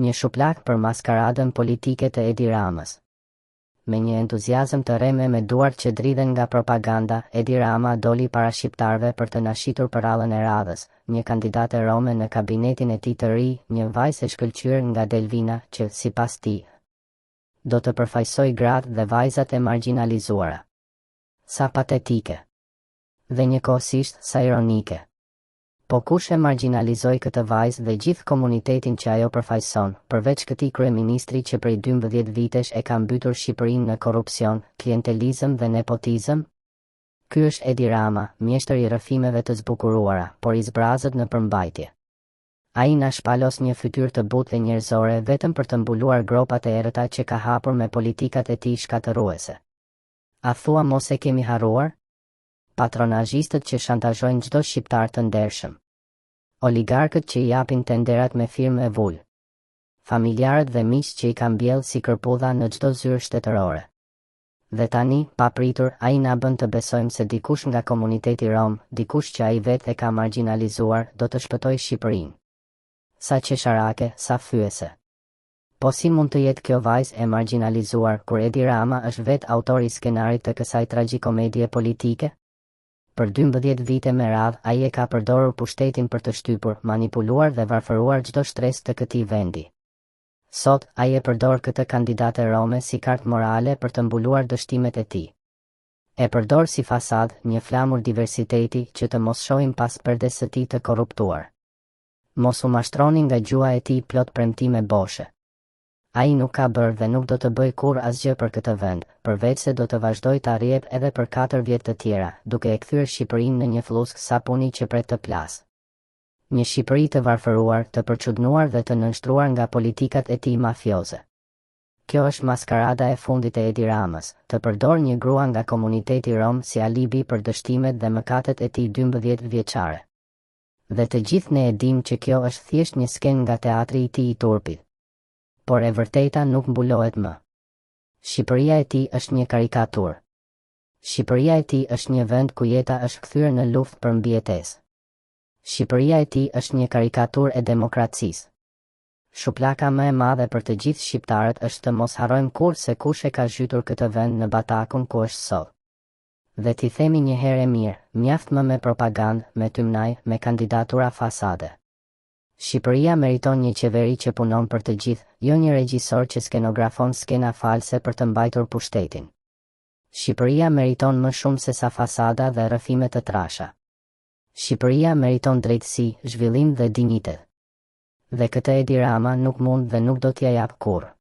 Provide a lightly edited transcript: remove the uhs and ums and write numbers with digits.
Një shuplak për maskaradën politike të Edi Ramës. Me një entuziazëm të reme me duart që dridhen nga propaganda, Edi Rama doli para shqiptarve për të nashitur përrallën e radhës, një kandidate rome në kabinetin e tij të ri, një vajzë e shkëlqyer nga Delvina që, sipas tij, do të përfaqësoj gratë dhe vajzat e marginalizuara. Sa patetike. Dhe njëkohësisht sa ironike. Po kush e marginalizoi këtë vajzë dhe gjithë komunitetin që ajo përfaqëson, përveç këtij kryeministri që prej 12 vitesh e ka mbytur Shqipërinë në korrupsion, klientelizëm dhe nepotizëm? Ky është Edi Rama, mjeshtër i rrëfimeve të zbukuruara, por i zbrazët në përmbajtje. Ai na shpalos një fytyrë të butë dhe njerëzore vetëm për të mbuluar gropat e errëta që ka hapur me politikat e tij shkatërruese. A thua mos e kemi harruar? Patronazhistët që shantazhojnë çdo shqiptar të ndershëm. Oligarkët që i japin tenderat me firmë e vull. Familjarët dhe miq që i kanë mbjellë si kërpudha në çdo zyrë shtetërore. Dhe tani, papritur, ai na bën të besojmë se dikush nga komuniteti rom, dikush që ai vetë e ka marginalizuar, do të shpëtojë Shqipërinë. Sa qesharake, sa fyese. Po si mund të jetë kjo vajzë e marginalizuar kur Edi Rama është vetë autori i skenarit të kësaj tragjikomedie politike? Për 12 vite me radhë, ai e ka përdorur pushtetin për të shtypur, manipuluar dhe varfëruar çdo shtresë të këtij vendi. Sot, ai e përdor këtë kandidate rome si kartë morale për të mbuluar dështimet e tij. E përdor si fasadë, një flamur diversiteti që të mos shohim pas perdes së tij të korruptuar. Mos u mashtroni nga gjua e tij plot premtime boshe. Ai nuk ka bërë dhe nuk do të bëj kur asgjë për këtë vend, përveç se do të vazhdoj të arrijep edhe për 4 vjet të tjera, duke e kthyer Shqipërinë në një flusk sapuni që pret të plas. Një Shqipëri të varfëruar, të përçudnuar dhe të nënshtruar nga politikat e tij mafioze. Kjo është maskarada e fundit e Edi Ramës, të përdor një grua nga komuniteti rom si alibi për dështimet dhe mëkatet e tij 12 vjeçare. Dhe të gjithë ne e dim që kjo është thjesht një sken nga teatri i tij i turpit. Por e vërteta nuk mbulohet më. Shqipëria e tij është një karikaturë. Shqipëria e tij është një vend ku jeta është kthyer në luftë për mbijetesë. Shqipëria e tij është një karikaturë e demokracisë. Shuplaka më e madhe për të gjithë shqiptarët është të mos harrojmë kurrë se kush e ka zhytur këtë vend në batakun ku është sot. Dhe t'i themi një herë e mirë, mjaft më me propagandë, me tymnaj, me kandidatura fasade. Shqipëria meriton një qeveri që punon për të gjithë, jo një regjisor që skenografon skena false për të mbajtur pushtetin. Shqipëria meriton më shumë se sa fasada dhe rrëfime të trasha. Shqipëria meriton drejtësi, zhvillim dhe dinjitet. Dhe këtë Edi Rama nuk mund dhe nuk do t'ja jap kurrë.